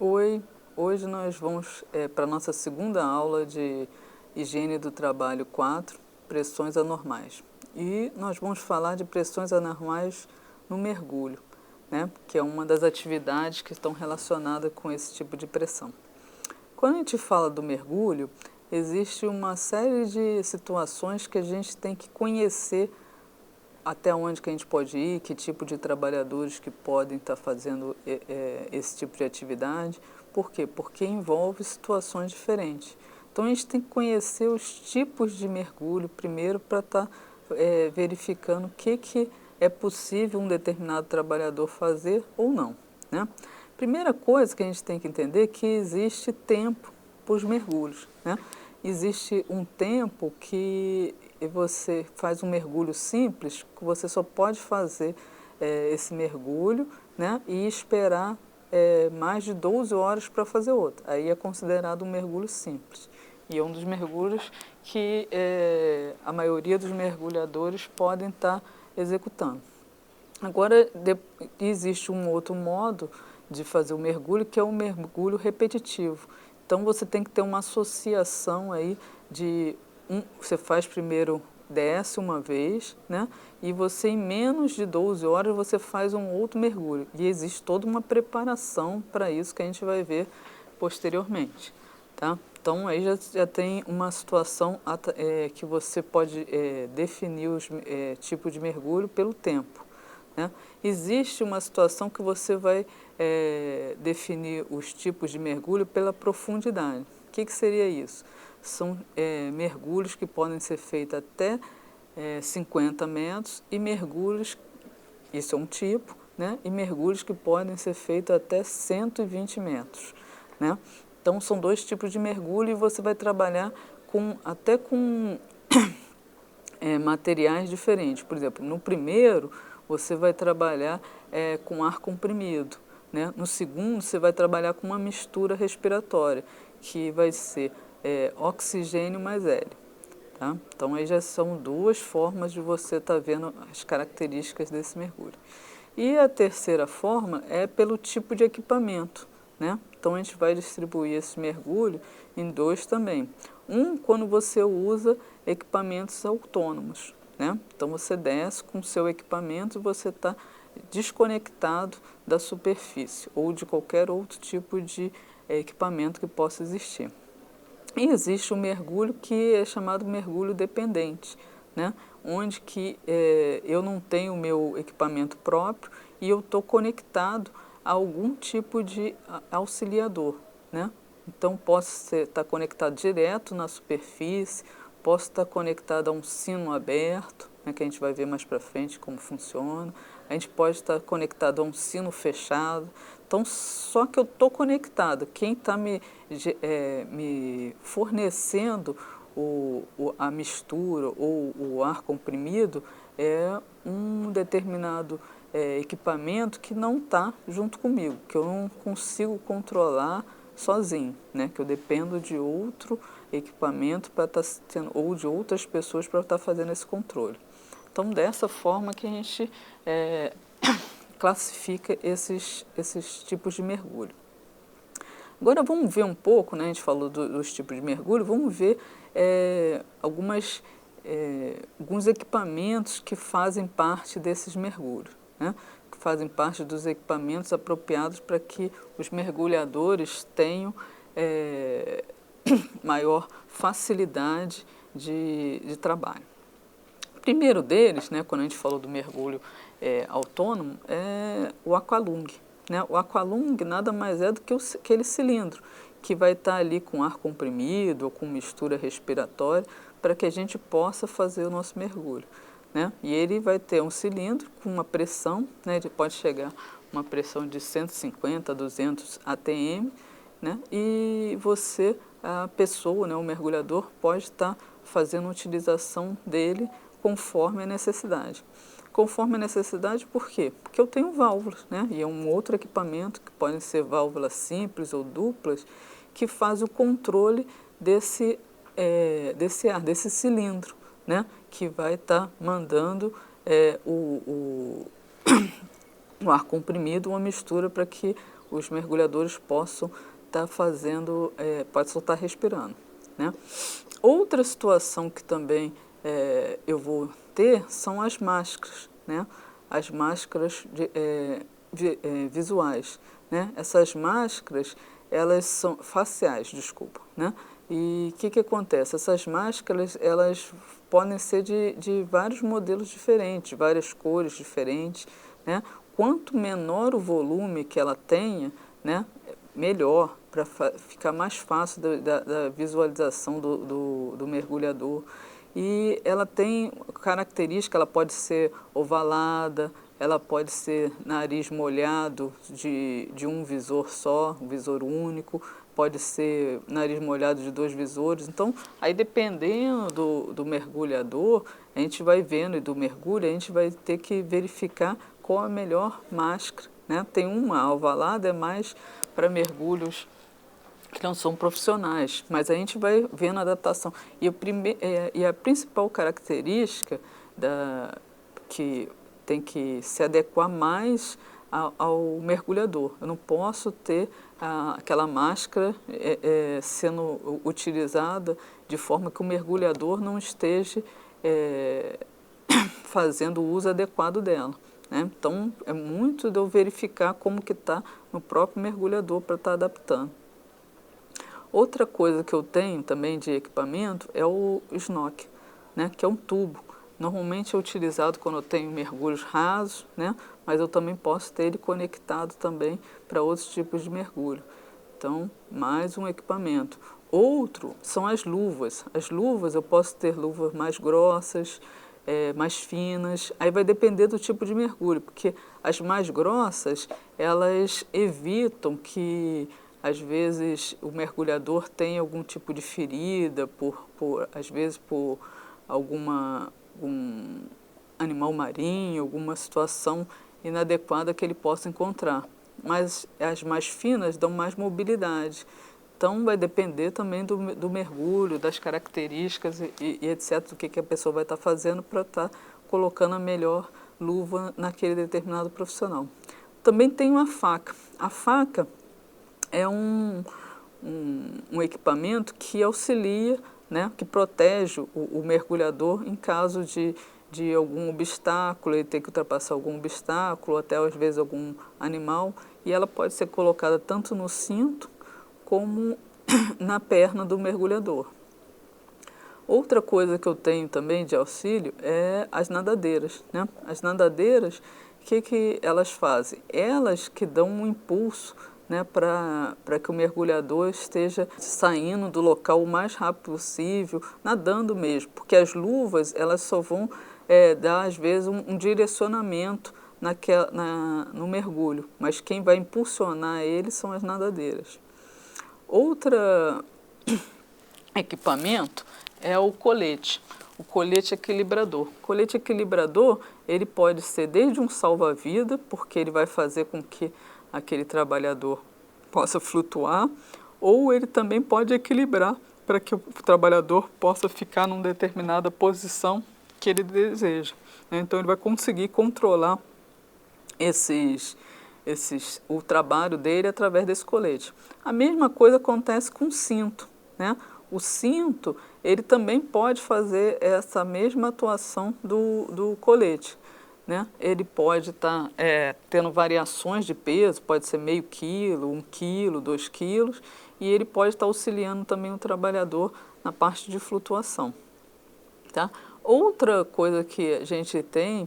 Oi, hoje nós vamos para a nossa segunda aula de Higiene do Trabalho 4, pressões anormais. E nós vamos falar de pressões anormais no mergulho, né? Que é uma das atividades que estão relacionadas com esse tipo de pressão. Quando a gente fala do mergulho, existe uma série de situações que a gente tem que conhecer até onde que a gente pode ir, que tipo de trabalhadores que podem estar fazendo esse tipo de atividade. Por quê? Porque envolve situações diferentes. Então a gente tem que conhecer os tipos de mergulho primeiro para estar verificando o que é possível um determinado trabalhador fazer ou não, né? Primeira coisa que a gente tem que entender é que existe tempo para os mergulhos, né? Existe um tempo que você faz um mergulho simples, que você só pode fazer esse mergulho, né, e esperar mais de 12 horas para fazer outro. Aí é considerado um mergulho simples. E é um dos mergulhos que a maioria dos mergulhadores podem estar executando. Agora, existe um outro modo de fazer o mergulho, que é o mergulho repetitivo. Então, você tem que ter uma associação aí de... você faz primeiro, desce uma vez, né? E você, em menos de 12 horas, você faz um outro mergulho. E existe toda uma preparação para isso que a gente vai ver posteriormente, tá? Então, aí já tem uma situação que você pode definir os tipos de mergulho pelo tempo, né? Existe uma situação que você vai definir os tipos de mergulho pela profundidade. O que seria isso? São mergulhos que podem ser feitos até 50 metros e mergulhos, isso é um tipo, né? E mergulhos que podem ser feitos até 120 metros, né? Então, são dois tipos de mergulho e você vai trabalhar até com materiais diferentes. Por exemplo, no primeiro, você vai trabalhar com ar comprimido, né? No segundo, você vai trabalhar com uma mistura respiratória, que vai ser oxigênio mais hélio. Tá? Então, aí já são duas formas de você estar vendo as características desse mergulho. E a terceira forma é pelo tipo de equipamento, né? Então, a gente vai distribuir esse mergulho em dois também. Um, quando você usa equipamentos autônomos, né? Então, você desce com o seu equipamento e você está desconectado da superfície ou de qualquer outro tipo de equipamento que possa existir. E existe um mergulho que é chamado mergulho dependente, né? Onde que eu não tenho o meu equipamento próprio e eu estou conectado a algum tipo de auxiliador, né? Então, posso estar conectado direto na superfície, posso estar conectado a um sino aberto, né, que a gente vai ver mais para frente como funciona. A gente pode estar conectado a um sino fechado. Então, só que eu estou conectado. Quem está me fornecendo a mistura ou o ar comprimido é um determinado equipamento que não está junto comigo, que eu não consigo controlar sozinho, né? Que eu dependo de outro equipamento para estar tendo, ou de outras pessoas para estar fazendo esse controle. Então, dessa forma que a gente classifica esses tipos de mergulho. Agora vamos ver um pouco, né? A gente falou dos tipos de mergulho, vamos ver alguns equipamentos que fazem parte desses mergulhos, né? Que fazem parte dos equipamentos apropriados para que os mergulhadores tenham maior facilidade de trabalho. O primeiro deles, né, quando a gente falou do mergulho autônomo, é o aqualung, né? O aqualung nada mais é do que aquele cilindro que vai estar ali com ar comprimido ou com mistura respiratória para que a gente possa fazer o nosso mergulho, né? E ele vai ter um cilindro com uma pressão, né? Ele pode chegar a uma pressão de 150 a 200 atm, né? E você, a pessoa, né, o mergulhador, pode estar fazendo a utilização dele conforme a necessidade. Conforme a necessidade, por quê? Porque eu tenho válvulas, né? E é um outro equipamento, que podem ser válvulas simples ou duplas, que faz o controle desse ar, desse cilindro, né? Que vai estar mandando o ar comprimido, uma mistura para que os mergulhadores possam estar fazendo, possam estar respirando, né? Outra situação que também eu vou ter são as máscaras, né? As máscaras visuais, né? Essas máscaras, elas são faciais, desculpa, né? E o que acontece? Essas máscaras, elas podem ser de vários modelos diferentes, várias cores diferentes, né? Quanto menor o volume que ela tenha, né, melhor, para ficar mais fácil da visualização do mergulhador. E ela tem característica, ela pode ser ovalada, ela pode ser nariz molhado de um visor só, um visor único, pode ser nariz molhado de 2 visores. Então, aí dependendo do mergulhador, a gente vai vendo, e do mergulho, a gente vai ter que verificar qual a melhor máscara, né? Tem uma ovalada, é mais para mergulhos que não são profissionais, mas a gente vai vendo a adaptação. E a principal característica que tem que se adequar mais ao mergulhador. Eu não posso ter aquela máscara sendo utilizada de forma que o mergulhador não esteja fazendo o uso adequado dela, né? Então, é muito de eu verificar como que está no próprio mergulhador para estar adaptando. Outra coisa que eu tenho também de equipamento é o snorkel, né, que é um tubo. Normalmente é utilizado quando eu tenho mergulhos rasos, né, mas eu também posso ter ele conectado também para outros tipos de mergulho. Então, mais um equipamento. Outro são as luvas. As luvas, eu posso ter luvas mais grossas, mais finas, aí vai depender do tipo de mergulho, porque as mais grossas, elas evitam que às vezes o mergulhador tenha algum tipo de ferida, às vezes por algum animal marinho, alguma situação inadequada que ele possa encontrar. Mas as mais finas dão mais mobilidade. Então, vai depender também do mergulho, das características e etc., do que a pessoa vai estar fazendo para estar colocando a melhor luva naquele determinado profissional. Também tem uma faca. A faca é um equipamento que auxilia, né, que protege o mergulhador em caso de algum obstáculo, ele ter que ultrapassar algum obstáculo, até às vezes algum animal, e ela pode ser colocada tanto no cinto como na perna do mergulhador. Outra coisa que eu tenho também de auxílio é as nadadeiras, né? As nadadeiras, o que elas fazem? Elas que dão um impulso, né, para que o mergulhador esteja saindo do local o mais rápido possível, nadando mesmo, porque as luvas elas só vão dar às vezes um direcionamento no mergulho, mas quem vai impulsionar ele são as nadadeiras. Outro equipamento é o colete equilibrador. O colete equilibrador, ele pode ser desde um salva-vida, porque ele vai fazer com que aquele trabalhador possa flutuar, ou ele também pode equilibrar para que o trabalhador possa ficar numa determinada posição que ele deseja, né? Então, ele vai conseguir controlar o trabalho dele através desse colete. A mesma coisa acontece com o cinto, né? O cinto, ele também pode fazer essa mesma atuação do colete, né? Ele pode estar tendo variações de peso, pode ser meio quilo, 1 quilo, 2 quilos, e ele pode estar auxiliando também o trabalhador na parte de flutuação, tá? Outra coisa que a gente tem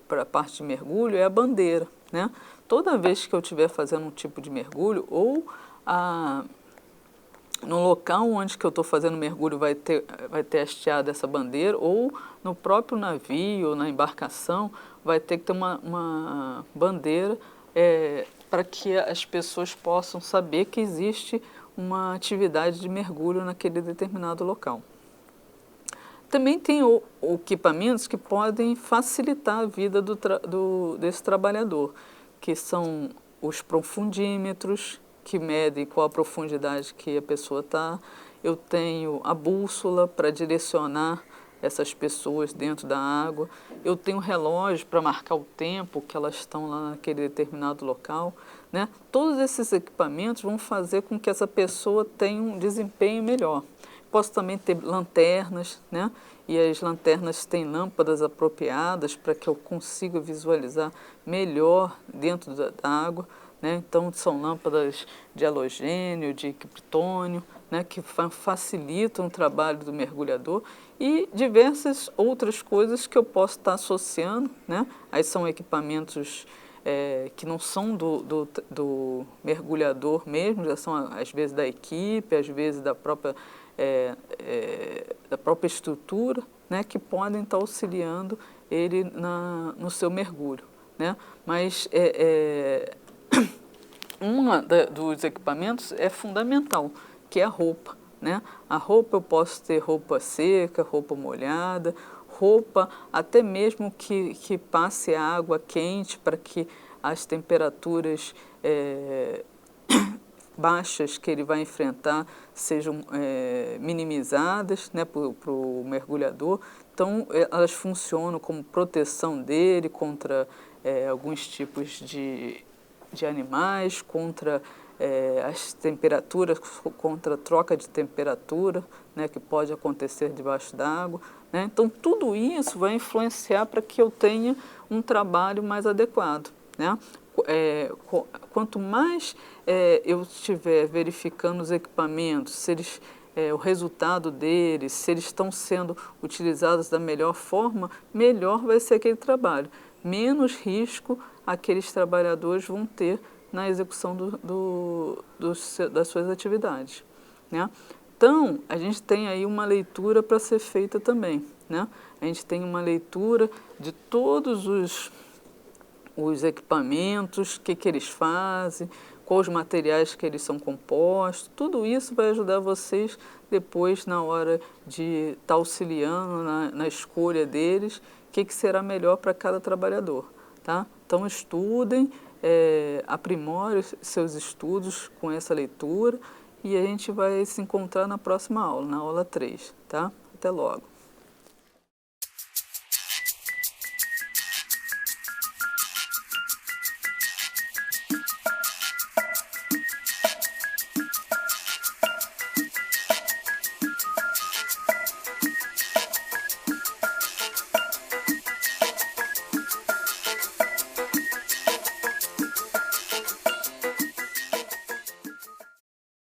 para a parte de mergulho é a bandeira, né? Toda vez que eu estiver fazendo um tipo de mergulho, ou no local onde que eu estou fazendo mergulho vai ter hasteado essa bandeira, ou no próprio navio, ou na embarcação, vai ter que ter uma bandeira para que as pessoas possam saber que existe uma atividade de mergulho naquele determinado local. Também tem equipamentos que podem facilitar a vida desse trabalhador, que são os profundímetros, que medem qual a profundidade que a pessoa está. Eu tenho a bússola para direcionar essas pessoas dentro da água. Eu tenho relógio para marcar o tempo que elas estão lá naquele determinado local, né? Todos esses equipamentos vão fazer com que essa pessoa tenha um desempenho melhor. Posso também ter lanternas, né? E as lanternas têm lâmpadas apropriadas para que eu consiga visualizar melhor dentro da água, né? Então, são lâmpadas de halogênio, de criptônio, né? Que facilitam o trabalho do mergulhador e diversas outras coisas que eu posso estar associando, né? Aí são equipamentos que não são do mergulhador mesmo, já são às vezes da equipe, às vezes da própria estrutura, né, que podem estar auxiliando ele no seu mergulho, né? Mas dos equipamentos é fundamental, que é a roupa, né? A roupa eu posso ter roupa seca, roupa molhada, roupa até mesmo que passe água quente para que as temperaturas baixas que ele vai enfrentar sejam minimizadas, né, para o mergulhador. Então, elas funcionam como proteção dele contra alguns tipos de animais, contra as temperaturas, contra a troca de temperatura, né, que pode acontecer debaixo d'água, né? Então, tudo isso vai influenciar para que eu tenha um trabalho mais adequado, né? Quanto mais eu estiver verificando os equipamentos, se eles, o resultado deles, se eles estão sendo utilizados da melhor forma, melhor vai ser aquele trabalho. Menos risco aqueles trabalhadores vão ter na execução das suas atividades, né? Então, a gente tem aí uma leitura para ser feita também, né? A gente tem uma leitura de todos os equipamentos, o que eles fazem, quais os materiais que eles são compostos. Tudo isso vai ajudar vocês depois na hora de estar auxiliando na escolha deles, o que será melhor para cada trabalhador, tá? Então, estudem, aprimorem seus estudos com essa leitura e a gente vai se encontrar na próxima aula, na aula 3, tá? Até logo.